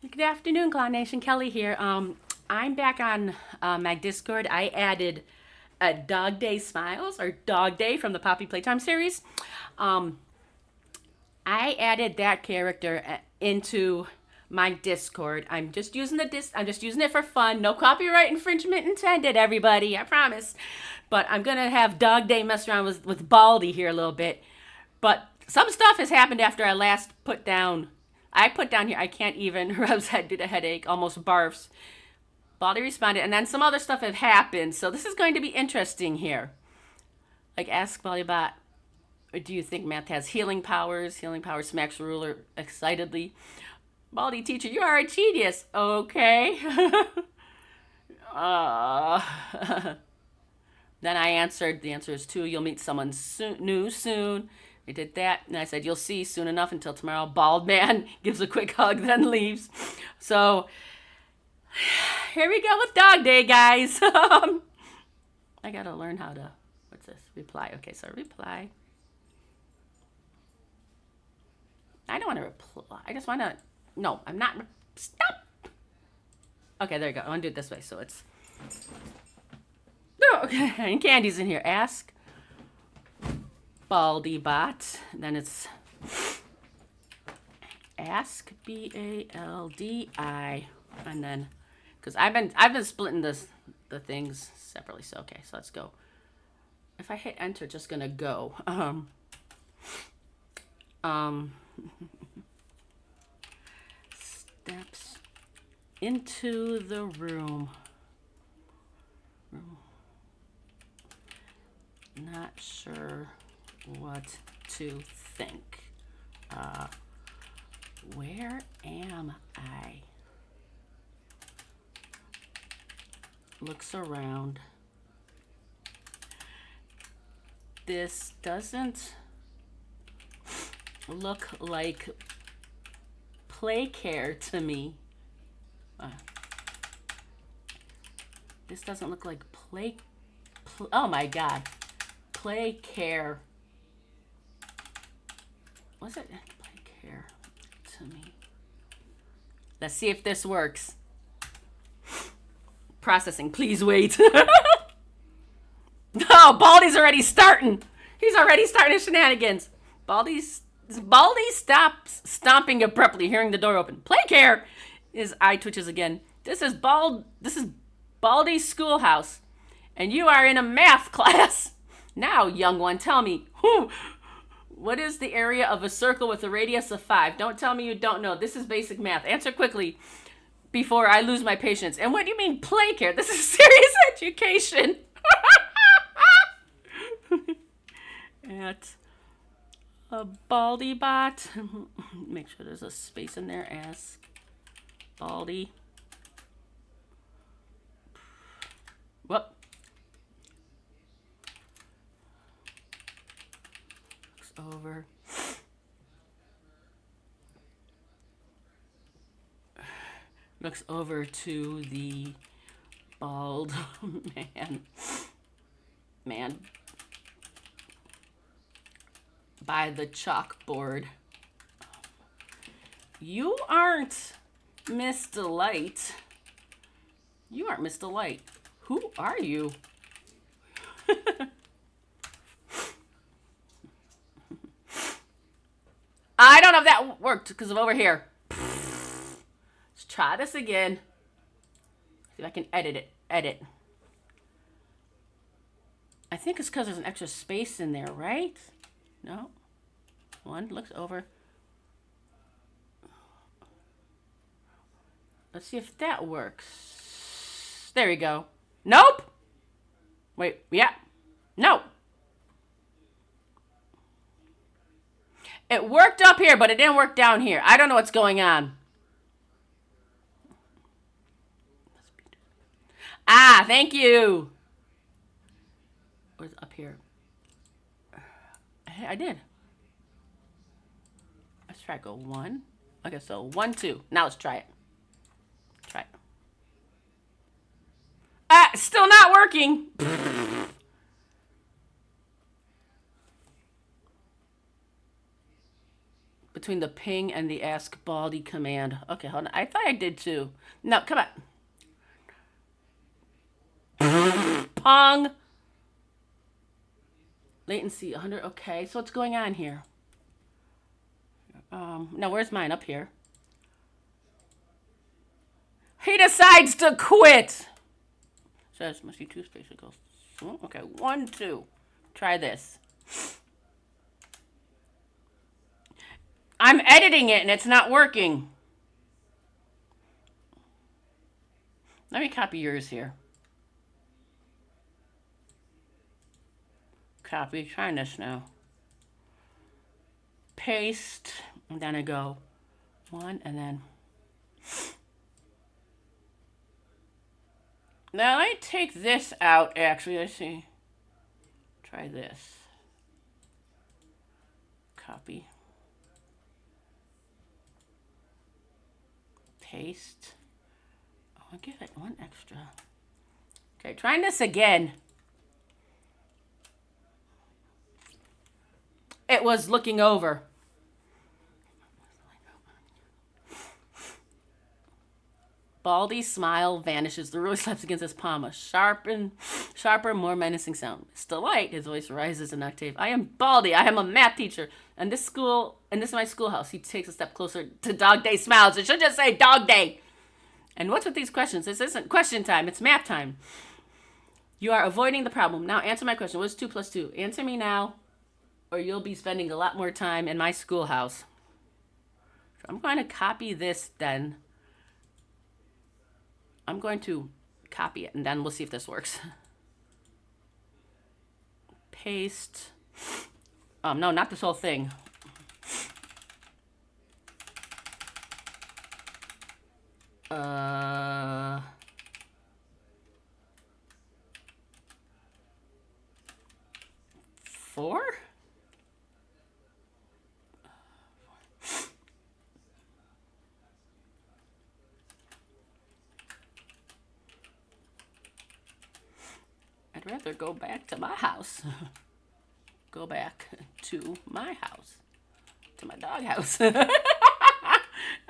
Good afternoon, Clown Nation. Kelly here. I'm back on my Discord. I added a Dog Day Smiles or Dog Day from the Poppy Playtime series. Um, I added that character into my Discord. I'm just using I'm just using it for fun. No copyright infringement intended, everybody. I promise. But I'm gonna have Dog Day mess around with Baldi here a little bit. But some stuff has happened after I last put down. I put down here. I can't even. Rub's head due to headache. Almost barfs. Baldi responded, and then some other stuff have happened. So this is going to be interesting here. Like ask Baldi about. Do you think math has healing powers? Healing powers smacks ruler excitedly. Baldi teacher, you are a genius. Okay. uh, then I answered. The answer is two. You'll meet someone new soon. We did that, and I said, you'll see soon enough until tomorrow. Bald man gives a quick hug, then leaves. So, here we go with Dog Day, guys. I gotta learn how to, what's this? Reply. Okay, so reply. I don't want to reply. I just want to, no, I'm not, stop. Okay, there you go. I want to do it this way, so it's, oh, okay, and Candy's in here. Ask Baldi bot. Then it's ask Baldi, and then because I've been splitting the things separately. So okay, so let's go. If I hit enter, it's just gonna go. Steps into the room. Not sure what to think. Where am I? Looks around. This doesn't look like play care to me. This doesn't look like oh my god. Play care. Was it play care to me? Let's see if this works. Processing. Please wait. Oh, Baldi's already starting. He's already starting his shenanigans. Baldi stops stomping abruptly, hearing the door open. Play care. His eye twitches again. This is Baldi's schoolhouse, and you are in a math class. Now, young one, tell me, what is the area of a circle with a radius of 5? Don't tell me you don't know. This is basic math. Answer quickly before I lose my patience. And what do you mean play care? This is serious education. At a Baldi bot. Make sure there's a space in there. Ask Baldi. Whoop. Over. Looks over to the bald man by the chalkboard. You aren't Miss Delight. You aren't Miss Delight. Who are you? I don't know if that worked because of over here. Let's try this again. See if I can edit it. Edit. I think it's because there's an extra space in there, right? No. One looks over. Let's see if that works. There we go. Nope. Wait, yeah. No. It worked up here, but it didn't work down here. I don't know what's going on. Ah, thank you. What's up here? Hey, I did. Let's try go 1. Okay, so 1, 2. Now let's try it. Try it. Ah, still not working. between the ping and the ask Baldi command. Okay, hold on. I thought I did too. No, come on. Pong. Latency 100. Okay, so what's going on here? Now where's mine? Up here. He decides to quit. Says must be 2 spaces. Goes. Okay, 1, 2. Try this. I'm editing it and it's not working. Let me copy yours here. Copy. Trying this now. Paste. And then I go 1 and then. Now I take this out, actually. Let's see. Try this. Copy. Paste. Oh, I'll give it 1 extra. Okay, trying this again. It was looking over. Baldi's smile vanishes. The ruler slaps against his palm. A sharper, more menacing sound. It's delight. His voice rises an octave. I am Baldi. I am a math teacher. And this is my schoolhouse. He takes a step closer to Dog Day Smiles. It should just say Dog Day. And what's with these questions? This isn't question time. It's math time. You are avoiding the problem. Now answer my question. What's 2 plus 2? Answer me now, or you'll be spending a lot more time in my schoolhouse. So I'm going to copy this then. I'm going to copy it, and then we'll see if this works. Paste. No, not this whole thing. Four? I'd rather go back to my house. Go back to my house. To my dog house.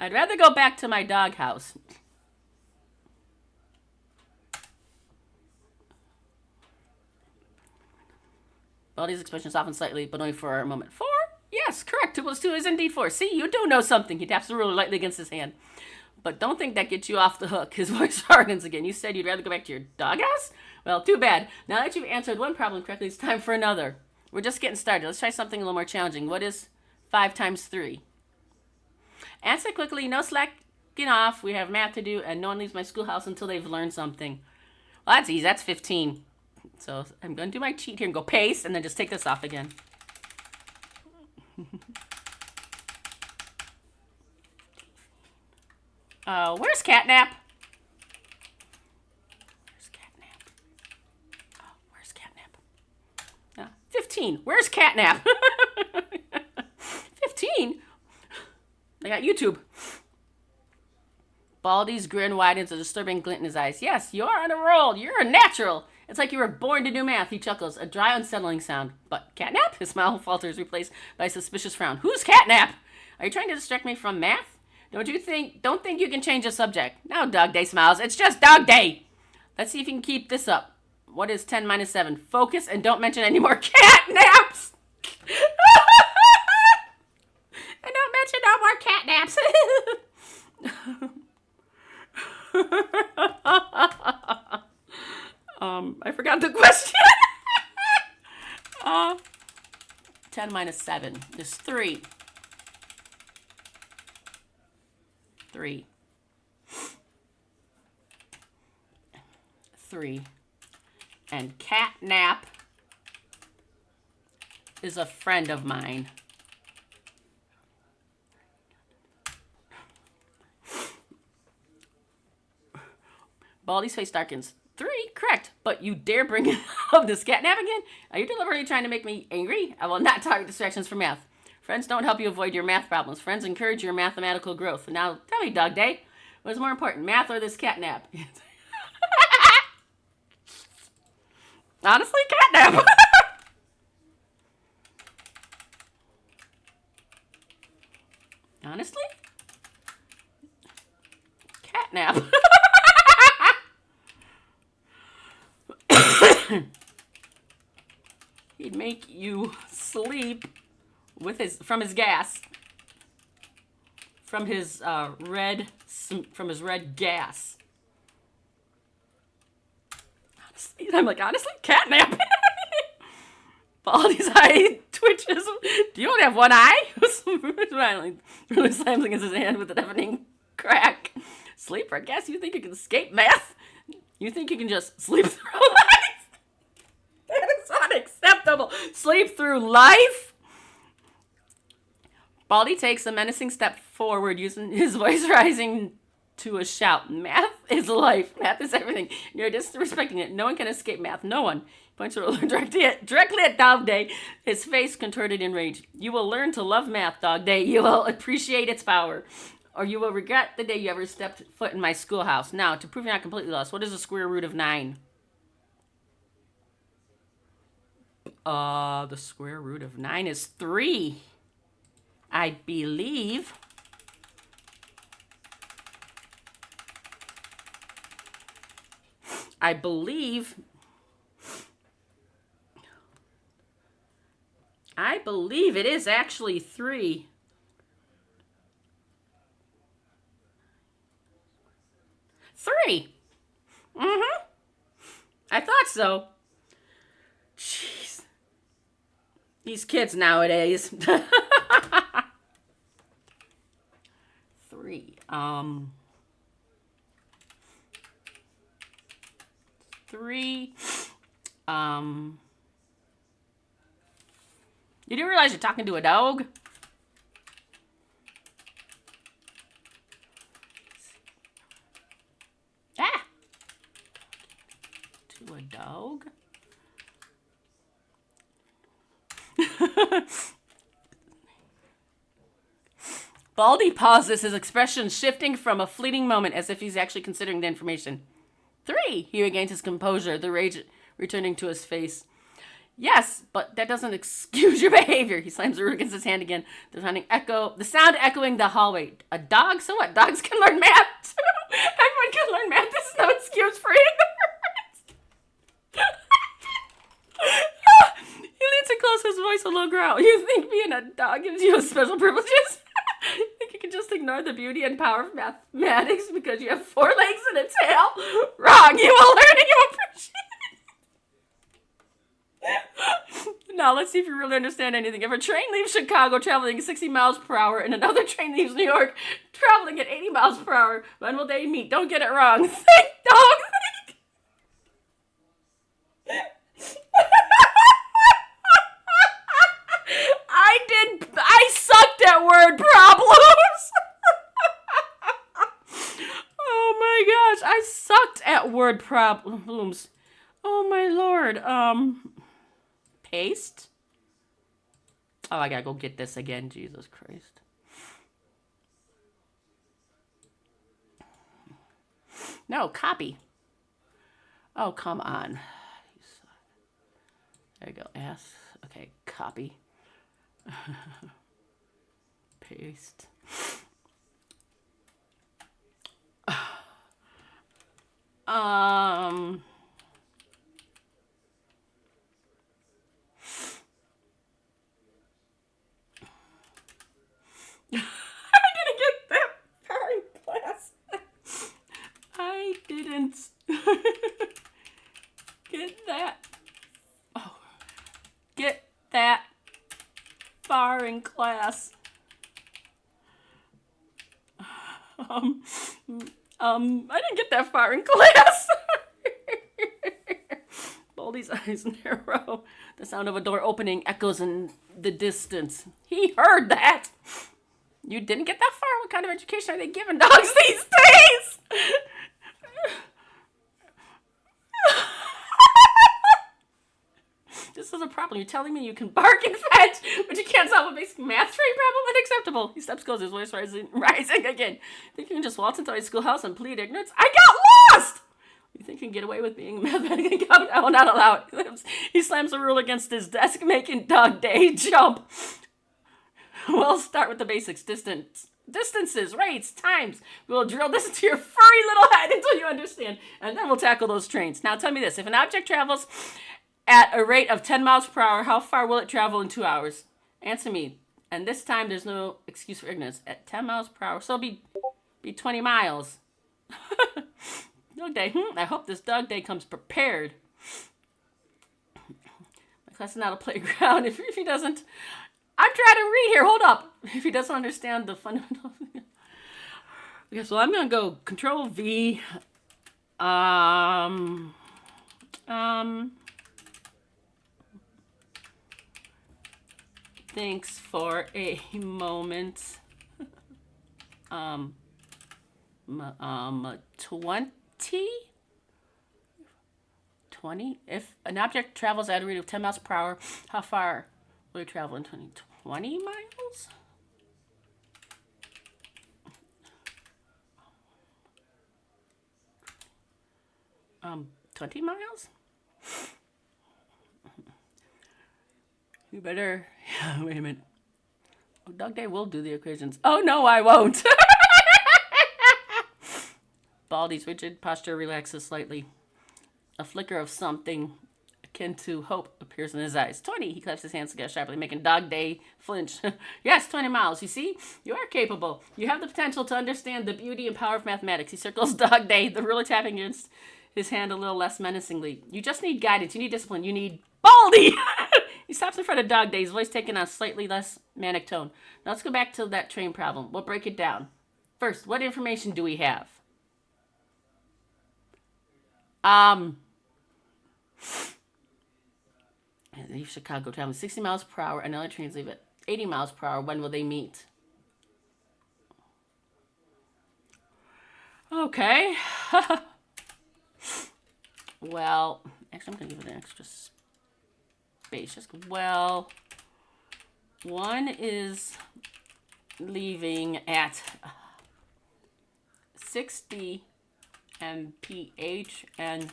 I'd rather go back to my dog house. Baldi's expression softens slightly, but only for a moment. 4? Yes, correct. 2 plus 2 is indeed 4. See, you do know something. He taps the ruler lightly against his hand. But don't think that gets you off the hook. His voice hardens again. You said you'd rather go back to your doghouse? Well, too bad. Now that you've answered one problem correctly, it's time for another. We're just getting started. Let's try something a little more challenging. What is 5 times 3? Answer quickly. No slacking off. We have math to do, and no one leaves my schoolhouse until they've learned something. Well, that's easy. That's 15. So I'm going to do my cheat here and go paste, and then just take this off again. Where's Catnap? Where's Catnap? Oh, where's Catnap? 15. Where's Catnap? 15? I got YouTube. Baldi's grin widens, a disturbing glint in his eyes. Yes, you're on a roll. You're a natural. It's like you were born to do math. He chuckles, a dry, unsettling sound. But Catnap? His smile falters, replaced by a suspicious frown. Who's Catnap? Are you trying to distract me from math? Don't think you can change the subject. Now Dog Day Smiles. It's just Dog Day. Let's see if you can keep this up. What is 10 minus 7? Focus and don't mention any more catnaps. And don't mention no more catnaps. I forgot the question. 10 minus 7 is 3. 3. 3. And Catnap is a friend of mine. Baldi's face darkens. 3? Correct. But you dare bring up this Catnap again? Are you deliberately trying to make me angry? I will not tolerate distractions for math. Friends don't help you avoid your math problems. Friends encourage your mathematical growth. Now, tell me, Dog Day, what's more important, math or this Catnap? Honestly, Catnap. Honestly? Catnap. He'd make you sleep with from his gas. From his red gas. Honestly, I'm like, honestly, catnap. Baldi's eye twitches. Do you only have one eye? Smiling. Really slams against his hand with a deafening crack. Sleeper, I guess you think you can escape math? You think you can just sleep through life? That is unacceptable. Sleep through life? Baldi takes a menacing step forward, using his voice rising to a shout. Math is life. Math is everything. You're disrespecting it. No one can escape math. No one. He points a ruler directly at Dog Day, his face contorted in rage. You will learn to love math, Dog Day. You will appreciate its power. Or you will regret the day you ever stepped foot in my schoolhouse. Now, to prove you're not completely lost, what is the square root of 9? The square root of 9 is 3. I believe. It is actually 3. I thought so. Jeez. These kids nowadays. 3. 3. You do realize you're talking to a dog? Ah! To a dog? Baldi pauses, his expression shifting from a fleeting moment as if he's actually considering the information. 3! He regains his composure, the rage returning to his face. Yes, but that doesn't excuse your behavior. He slams the ruler against his hand again. The sound echoing the hallway. A dog? So what? Dogs can learn math too. Everyone can learn math. This is no excuse for eating the words. He leans in close, his voice a low growl. You think being a dog gives you special privileges? You think you can just ignore the beauty and power of mathematics because you have 4 legs and a tail? Wrong. You will learn and you will appreciate it. Now, let's see if you really understand anything. If a train leaves Chicago traveling 60 miles per hour and another train leaves New York traveling at 80 miles per hour, when will they meet? Don't get it wrong. Think, dog, think. I sucked at word problems. Oh my gosh, I sucked at word problems. Oh my lord. Paste? Oh, I gotta go get this again. Jesus Christ. No, copy. Oh, come on. There you go. S. Okay, copy. Paste. I didn't get that far in class. I didn't get that. Oh, get that far in class. I didn't get that far in class. Baldi's eyes narrow. The sound of a door opening echoes in the distance. He heard that. You didn't get that far? What kind of education are they giving dogs these days? This is a problem. You're telling me you can bark and fetch, but you can't solve a basic math trait problem? Unacceptable. He steps closer, his voice rising again. Think you can just waltz into my schoolhouse and plead ignorance? I got lost! You think you can get away with being mathematically incompetent? I will not allow it. He slams a ruler against his desk, making Dog Day jump. We'll start with the basics. Distance Distances, rates, times. We'll drill this into your furry little head until you understand. And then we'll tackle those trains. Now tell me this. If an object travels at a rate of 10 miles per hour, how far will it travel in 2 hours? Answer me. And this time there's no excuse for ignorance. At 10 miles per hour, so it'll be 20 miles. Dog day. I hope this dog day comes prepared. My class is not a playground. If he doesn't... I'm trying to read here. Hold up. If he doesn't understand the fundamentals. Okay, so I'm going to go Control V. Thanks for a moment. 20? If an object travels at a rate of 10 miles per hour, how far will it travel in 20 miles? Um, 20 miles? You better... Wait a minute. Oh, Dog Day will do the equations. Oh, no, I won't. Baldi's rigid posture relaxes slightly. A flicker of something akin to hope appears in his eyes. 20. He claps his hands together sharply, making Dog Day flinch. Yes, 20 miles. You see? You are capable. You have the potential to understand the beauty and power of mathematics. He circles Dog Day, the ruler tapping against his hand a little less menacingly. You just need guidance. You need discipline. You need Baldi! He stops in front of Dog Day, his voice taking on a slightly less manic tone. Now let's go back to that train problem. We'll break it down. First, what information do we have? Leave Chicago traveling 60 miles per hour, and other trains leave at 80 miles per hour. When will they meet? Okay. Well, actually, I'm going to give it an extra space. Just, well, one is leaving at 60 mph, and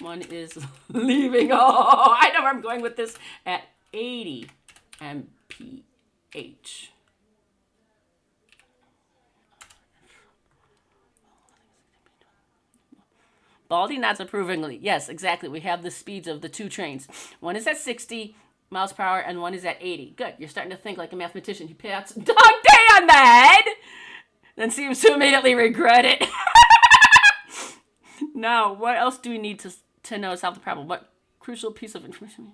one is leaving, oh, I know where I'm going with this, at 80 mph. Baldi nods approvingly. Yes, exactly. We have the speeds of the two trains. One is at 60 miles per hour and one is at 80. Good. You're starting to think like a mathematician. He pats Dog Day on the head, then seems to immediately regret it. Now, what else do we need to know to solve the problem? What crucial piece of information?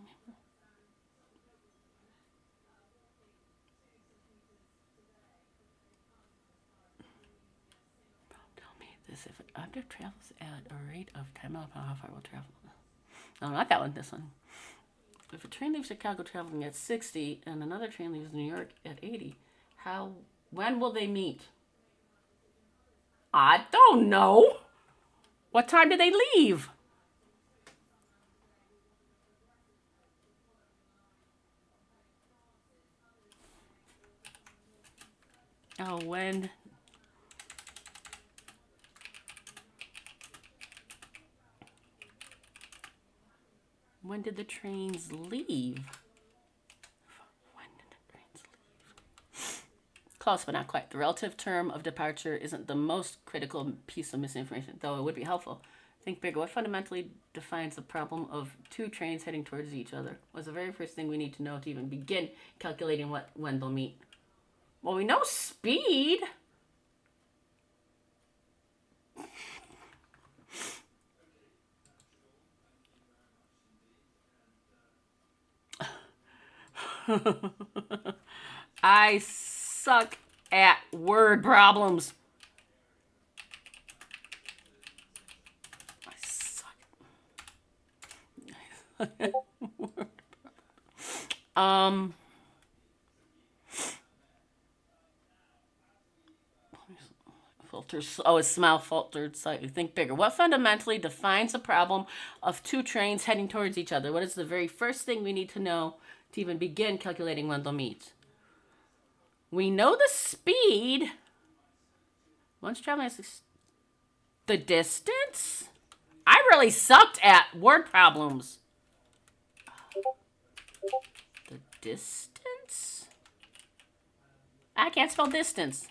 Tell me this. If an object travels at a rate of 10 miles per hour, how far will it travel? No, not that one. This one. If a train leaves Chicago traveling at 60 and another train leaves New York at 80, when will they meet? I don't know. What time did they leave? Oh, when? When did the trains leave? Close, but not quite. The relative term of departure isn't the most critical piece of misinformation, though it would be helpful. Think bigger. What fundamentally defines the problem of two trains heading towards each other? What's the very first thing we need to know to even begin calculating when they'll meet? Well, we know speed. I suck at word problems. I suck at word problems. Filters. Oh, his smile faltered slightly. Think bigger. What fundamentally defines the problem of two trains heading towards each other? What is the very first thing we need to know to even begin calculating when they'll meet? We know the speed. One's traveling at the distance? I really sucked at word problems. The distance? I can't spell distance.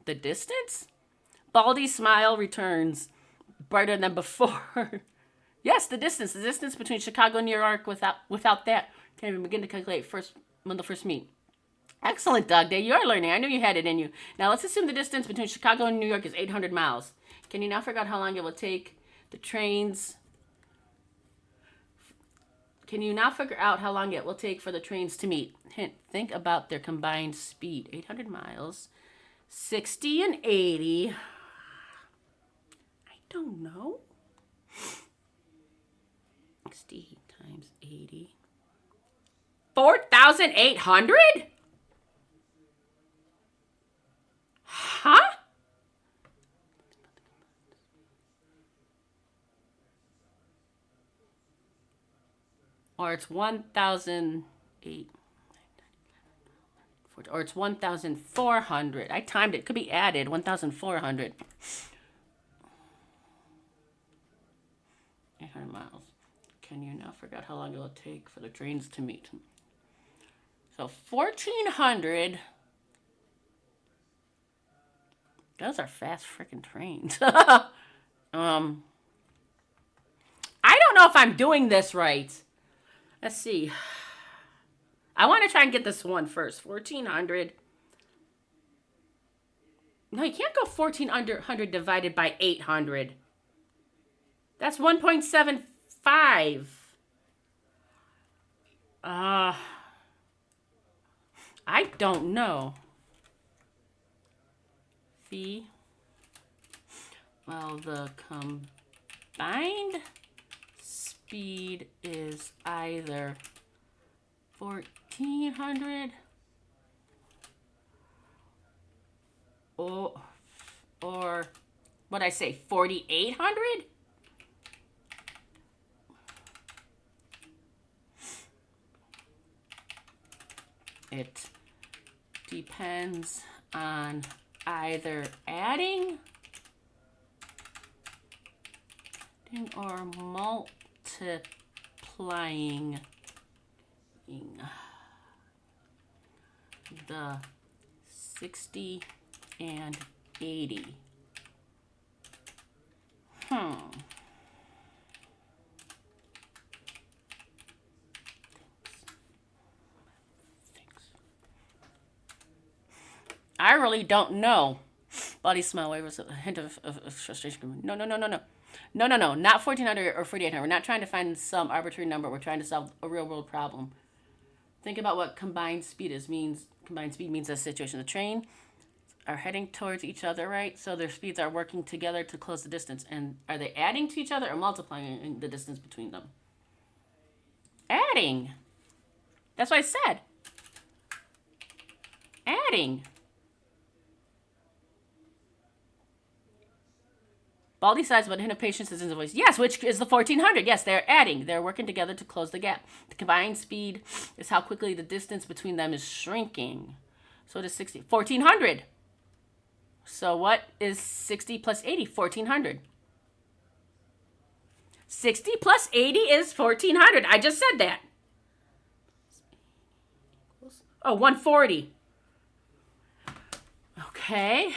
The distance? Baldi's smile returns, brighter than before. Yes, the distance. The distance between Chicago and New York without that. Can't even begin to calculate when they'll first meet. Excellent, Dog Day. You are learning. I knew you had it in you. Now let's assume the distance between Chicago and New York is 800 miles. Can you now figure out how long it will take the trains? Can you now figure out how long it will take for the trains to meet? Hint, think about their combined speed. 800 miles, 60 and 80. I don't know. 60 times 80. 4,800? Huh? Or it's 1,008. Or it's 1,400. I timed it. Could be added. 1,400. 800 miles. Can you now figure out how long it will take for the trains to meet? So 1,400. Those are fast freaking trains. I don't know if I'm doing this right. Let's see. I want to try and get this one first. 1,400. No, you can't go 1,400 divided by 800. That's 1.75. I don't know. Fee. Well, the combined speed is either 1,400 or what I say, 4,800? It depends on either adding or multiplying the 60 and 80. I really don't know. Body smile was a hint of frustration. No. Not 1,400 or 4,800. We're not trying to find some arbitrary number. We're trying to solve a real world problem. Think about what combined speed means. Combined speed means this situation. The train are heading towards each other, right? So their speeds are working together to close the distance. And are they adding to each other or multiplying the distance between them? Adding. That's what I said. Adding. Baldi sighs, but a hint of patience is in his voice. Yes, which is the 1,400. Yes, they're adding. They're working together to close the gap. The combined speed is how quickly the distance between them is shrinking. So it is 60. 1,400. So what is 60 plus 80? 1,400. 60 plus 80 is 1,400. I just said that. Oh, 140. Okay.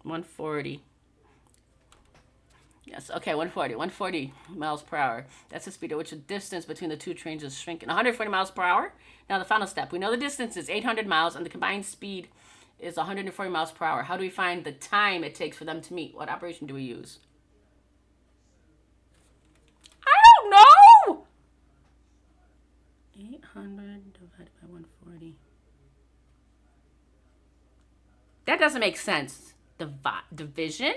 140. Yes, okay, 140. 140 miles per hour. That's the speed at which the distance between the two trains is shrinking. 140 miles per hour. Now the final step. We know the distance is 800 miles and the combined speed is 140 miles per hour. How do we find the time it takes for them to meet? What operation do we use? I don't know! 800 divided by 140. That doesn't make sense. Division?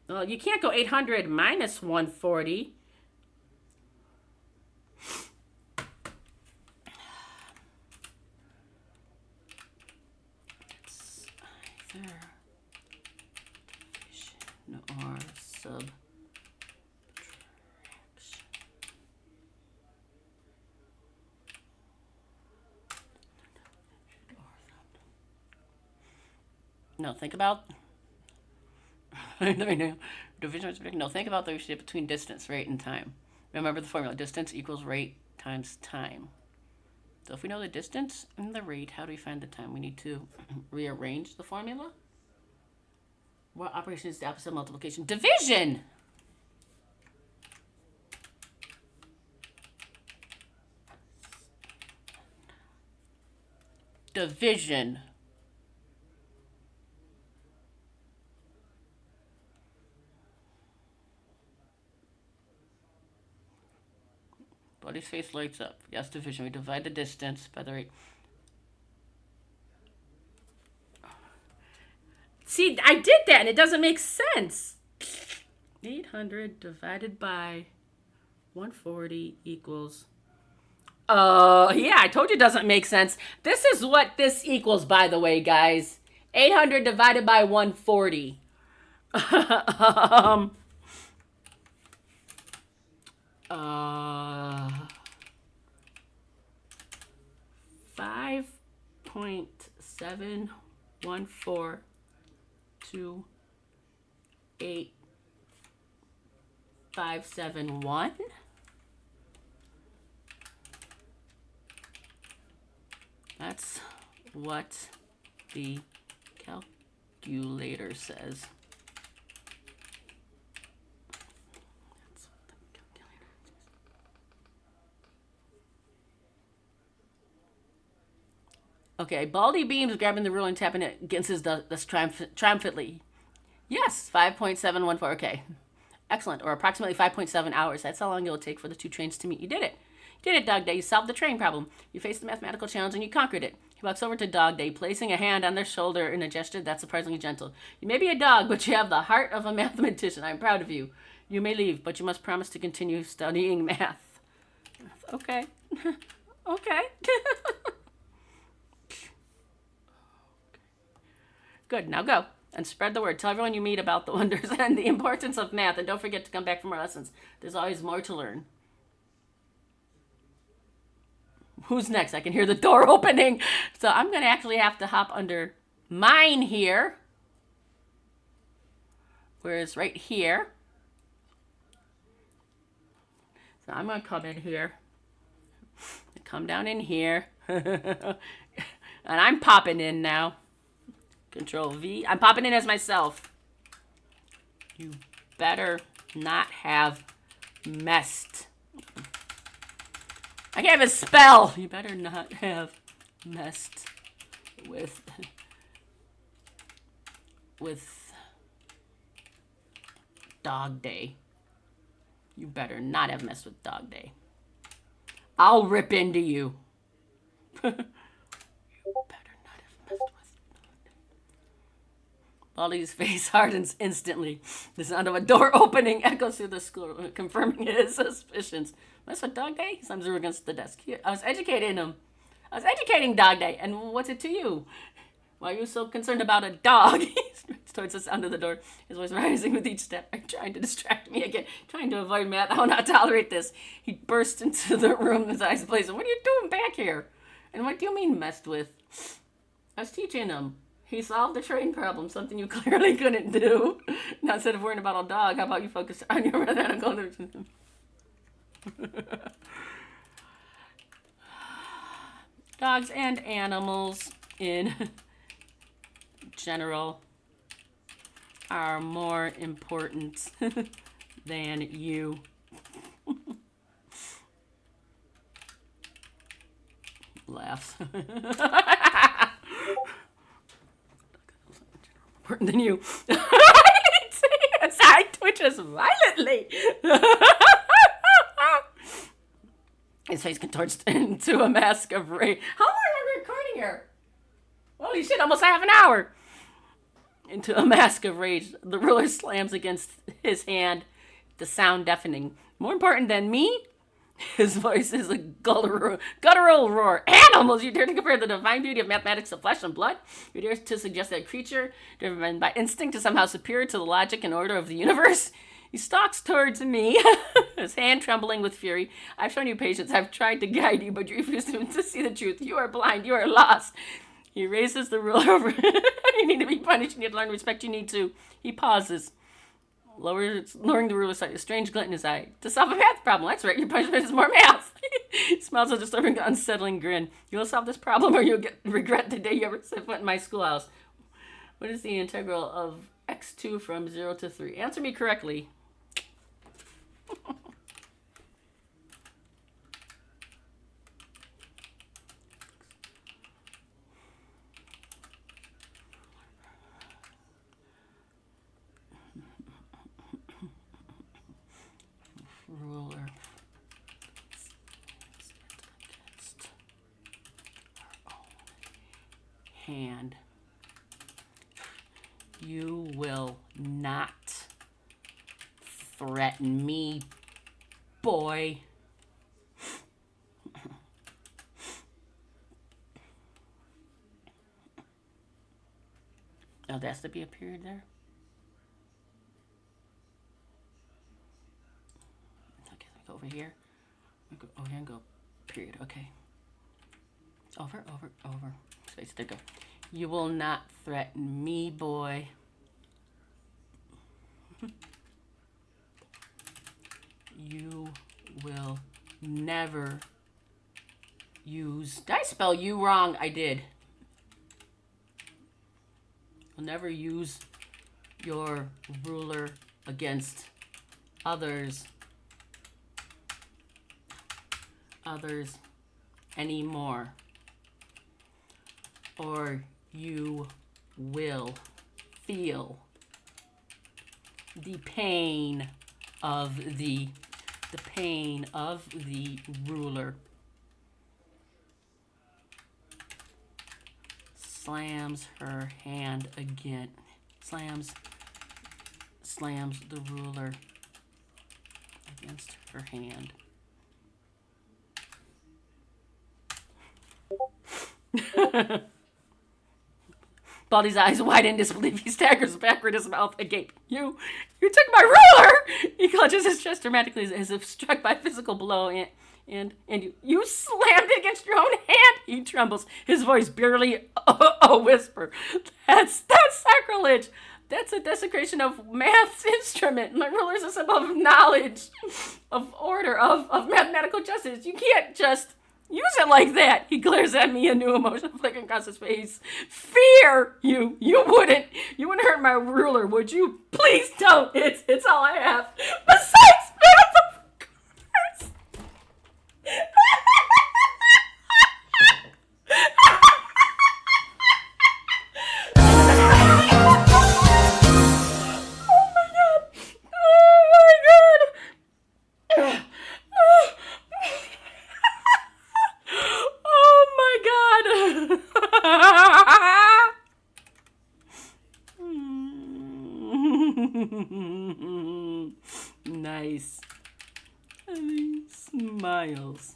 Well, you can't go 800 minus 140. It's either division or subtraction. No, think about Division. No, think about the relationship between distance, rate, and time. Remember the formula: distance equals rate times time. So if we know the distance and the rate, how do we find the time? We need to rearrange the formula. What operation is the opposite of multiplication? Division! Division. Buddy's face lights up. Yes, division. We divide the distance by the rate. See, I did that and it doesn't make sense. 800 divided by 140 equals... yeah, I told you it doesn't make sense. This is what this equals, by the way, guys. 800 divided by 140. 5.71428.571. That's what the calculator says. Okay, Baldi beams grabbing the ruler and tapping it against his dust triumphantly. Yes, 5.714. Okay, excellent. Or approximately 5.7 hours. That's how long it will take for the two trains to meet. You did it. You did it, Dog Day. You solved the train problem. You faced the mathematical challenge and you conquered it. He walks over to Dog Day, placing a hand on their shoulder in a gesture that's surprisingly gentle. You may be a dog, but you have the heart of a mathematician. I'm proud of you. You may leave, but you must promise to continue studying math. Okay. Okay. Good, now go and spread the word. Tell everyone you meet about the wonders and the importance of math. And don't forget to come back for more lessons. There's always more to learn. Who's next? I can hear the door opening. So I'm going to actually have to hop under mine here. Whereas right here. So I'm going to come in here. Come down in here. And I'm popping in now. Control V. I'm popping in as myself. You better not have messed. I can't even spell. You better not have messed with Dog Day. You better not have messed with Dog Day. I'll rip into you. Baldi's face hardens instantly. The sound of a door opening echoes through the school, confirming his suspicions. That's what Dog Day? He slams her against the desk. Here, I was educating him. I was educating Dog Day. And what's it to you? Why are you so concerned about a dog? He strides towards the sound of the door, his voice rising with each step. Are you trying to distract me again? Trying to avoid math? I will not tolerate this. He burst into the room, his eyes blazing. What are you doing back here? And what do you mean messed with? I was teaching him. He solved the train problem, something you clearly couldn't do. Now, instead of worrying about a dog, how about you focus on your mathematical... Dogs and animals in general are more important than you. Laughs. Important than you. Side twitches violently. His face contorts into a mask of rage. How long are we recording here? Holy shit, almost half an hour. Into a mask of rage, the ruler slams against his hand, the sound deafening. More important than me? His voice is a guttural roar. Animals! You dare to compare the divine beauty of mathematics to flesh and blood? You dare to suggest that a creature, driven by instinct, is somehow superior to the logic and order of the universe? He stalks towards me, his hand trembling with fury. I've shown you patience. I've tried to guide you, but you refuse to see the truth. You are blind. You are lost. He raises the ruler over. You need to be punished. You need to learn respect. You need to. He pauses. Lowering the ruler sight, a strange glint in his eye. To solve a math problem. That's right, your punishment is more math. He smiles a disturbing, unsettling grin. You'll solve this problem or you'll regret the day you ever set foot in my schoolhouse. What is the integral of x2 from 0 to 3? Answer me correctly. Ruler hand. You will not threaten me, boy. Oh, there has to be a period there. Okay, let me go over here. Let me go over here and go period. Okay. Over. Space. There you go. You will not threaten me, boy. You will never use... Did I spell you wrong? I did. You'll never use your ruler against others anymore. Or you will feel the pain of the ruler. Slams her hand again. Slams the ruler against her hand. Baldi's eyes widen in disbelief. He staggers backward, his mouth agape. You took my ruler! He clutches his chest dramatically as if struck by a physical blow, and you slammed it against your own hand! He trembles, his voice barely a whisper. That's sacrilege! That's a desecration of math's instrument. My ruler is a symbol of knowledge, of order, of mathematical justice. You can't just use it like that. He glares at me, a new emotion flickering across his face. Fear! You wouldn't hurt my ruler, would you? Please don't. It's all I have. Besides, math, of course. Nice. And he smiles.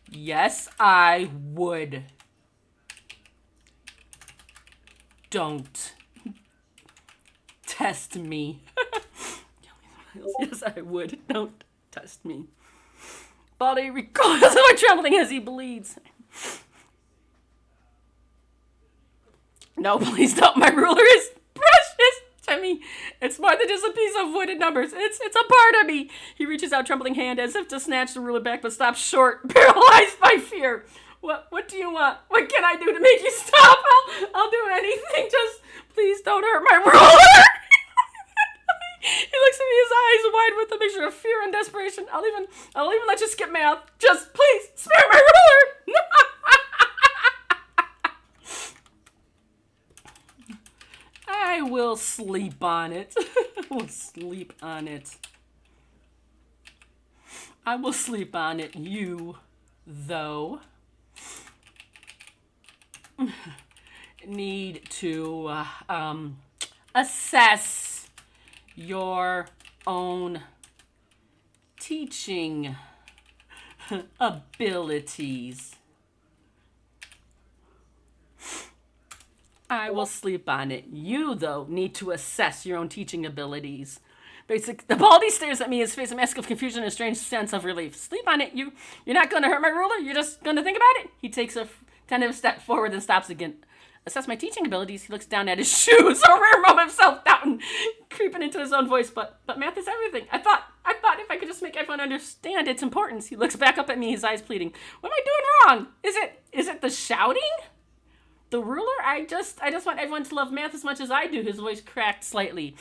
Yes, I would. Don't test me. Yes, I would. Don't test me. Baldi recoils by trembling as he bleeds. No, please don't. My ruler is precious to me. It's more than just a piece of wood and numbers. It's a part of me. He reaches out trembling hand as if to snatch the ruler back, but stops short, paralyzed by fear. What do you want? What can I do to make you stop? I'll do anything. Just please don't hurt my ruler. He looks at me, his eyes wide with a mixture of fear and desperation. I'll even let you skip math. Just please spare my ruler. I will sleep on it. I will sleep on it. I will sleep on it. You, though, need to assess your own teaching abilities. I will sleep on it. You, though, need to assess your own teaching abilities. The Baldi stares at me, his face a mask of confusion and a strange sense of relief. Sleep on it. You're not going to hurt my ruler? You're just going to think about it? He takes a tentative step forward and stops again. assess my teaching abilities, he looks down at his shoes, a rare moment of self-doubt and creeping into his own voice. But math is everything. I thought if I could just make everyone understand its importance. He looks back up at me, his eyes pleading. What am I doing wrong? Is it the shouting? The ruler? I just want everyone to love math as much as I do. His voice cracked slightly.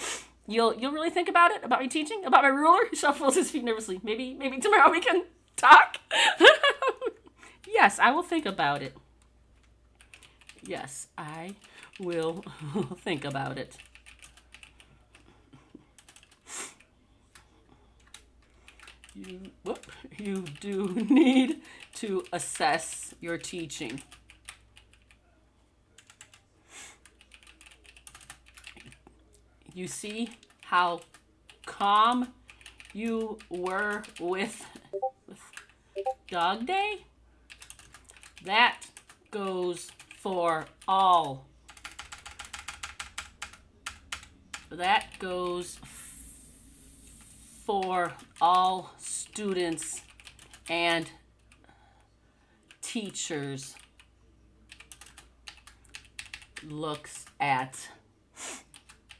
You'll really think about it? About me teaching? About my ruler? He shuffles his feet nervously. Maybe tomorrow we can talk? Yes, I will think about it. Yes, I will think about it. You do need to assess your teaching. You see how calm you were with Dog Day? That goes for all. That goes for all students and teachers. Looks at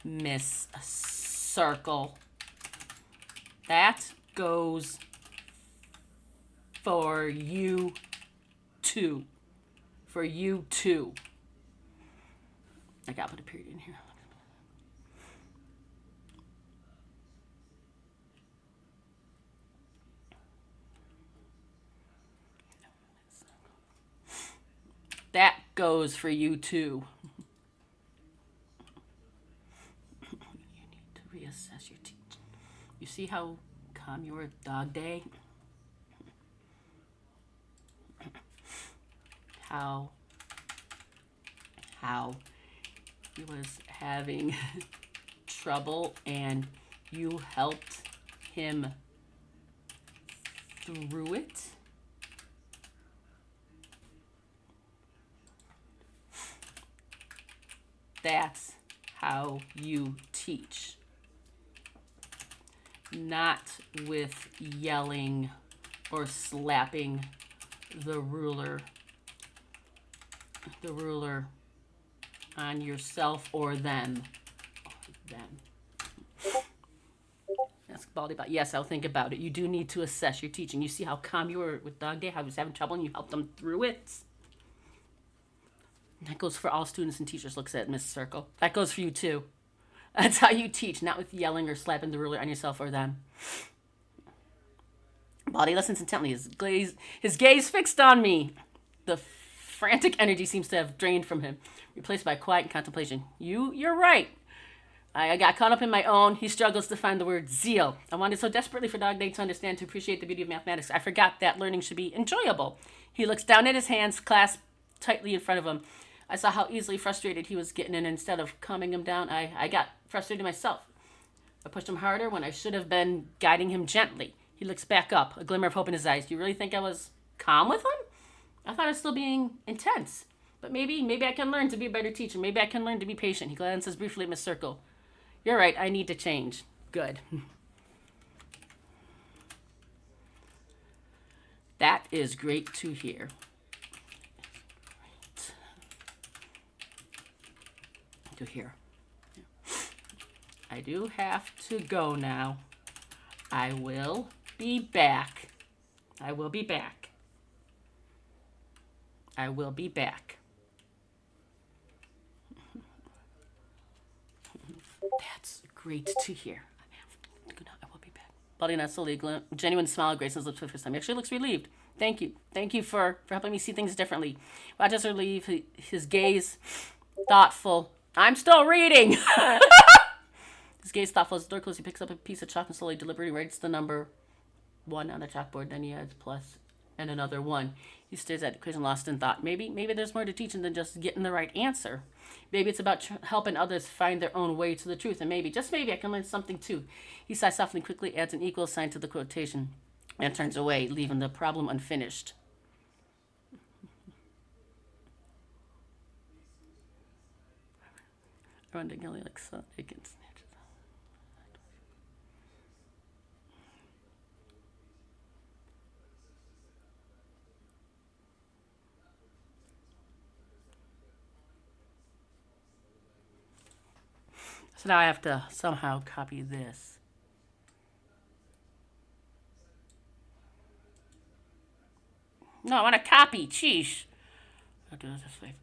Miss Circle. That goes for you too. For you too. I gotta put a period in here. That goes for you too. You need to reassess your teaching. You see how calm you were Dog Day? How he was having trouble and you helped him through it? That's how you teach. Not with yelling or slapping the ruler on yourself or them. Ask Baldi about. Yes, I'll think about it. You do need to assess your teaching. You see how calm you were with Dog Day, how he was having trouble, and you helped them through it. That goes for all students and teachers, looks at Miss Circle. That goes for you too. That's how you teach, not with yelling or slapping the ruler on yourself or them. Baldi listens intently, his gaze fixed on me. The frantic energy seems to have drained from him, replaced by quiet contemplation. You're right. I got caught up in my own. He struggles to find the word zeal. I wanted so desperately for Dog Day to understand, to appreciate the beauty of mathematics. I forgot that learning should be enjoyable. He looks down at his hands, clasped tightly in front of him. I saw how easily frustrated he was getting, and instead of calming him down, I got frustrated myself. I pushed him harder when I should have been guiding him gently. He looks back up, a glimmer of hope in his eyes. Do you really think I was calm with him? I thought I was still being intense. But maybe I can learn to be a better teacher. Maybe I can learn to be patient. He glances briefly at Miss Circle. You're right, I need to change. Good. That is great to hear. To hear. I do have to go now. I will be back. I will be back. I will be back. That's great to hear. I will be back. Baldi nods slowly, a genuine smile gracing his lips for the first time. He actually looks relieved. Thank you. Thank you for helping me see things differently. Watches her leave, his gaze thoughtful. I'm still reading! His gaze thoughtful as the door closes. He picks up a piece of chalk and slowly, deliberately writes the number 1 on the chalkboard. Then he adds plus and another 1. He stares at the equation, lost in thought. Maybe there's more to teaching than just getting the right answer. Maybe it's about helping others find their own way to the truth. And maybe, just maybe, I can learn something too. He sighs softly and quickly adds an equal sign to the quotation and turns away, leaving the problem unfinished. Running like so against. So now I have to somehow copy this. No, I want to copy. Sheesh. I'll do it this way.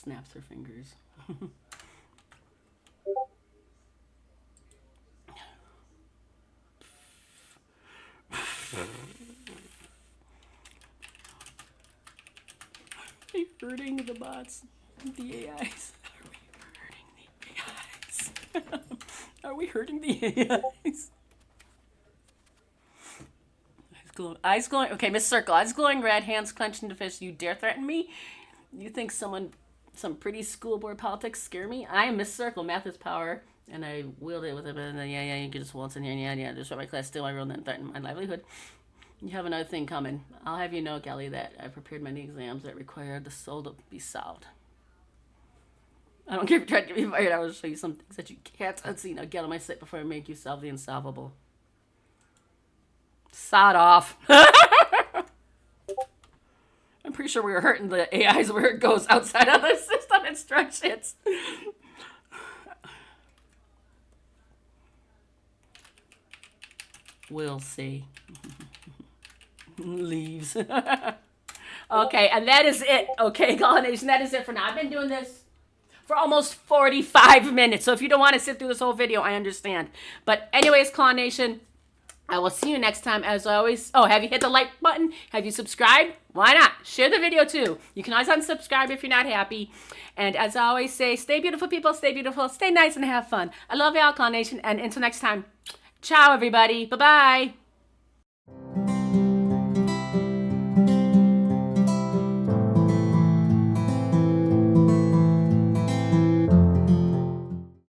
Snaps her fingers. Are you hurting the bots? The AIs? Are we hurting the AIs? Eyes glowing. Okay, Miss Circle. Eyes glowing red, hands clenched into fist. You dare threaten me? You think some pretty school board politics scare me? I am Miss Circle. Math is power. And I wield it with a bit. And then, yeah, you can just waltz in here. And yeah, just my class, steal my room, and threaten my livelihood. You have another thing coming. I'll have you know, Kelly, that I prepared many exams that require the soul to be solved. I don't care if you try to be fired. I will show you some things that you can't unsee. Now get on my slate before I make you solve the insolvable. Sod off. I'm pretty sure we were hurting the AIs where it goes outside of the system instructions. We'll see. Leaves. Okay, and that is it. Okay, Call Nation, that is it for now. I've been doing this for almost 45 minutes. So if you don't want to sit through this whole video, I understand. But anyways, Call Nation, I will see you next time. As always, have you hit the like button? Have you subscribed? Why not? Share the video too. You can always unsubscribe if you're not happy. And as I always say, stay beautiful, people. Stay beautiful. Stay nice and have fun. I love y'all, Call Nation. And until next time, ciao, everybody. Bye-bye.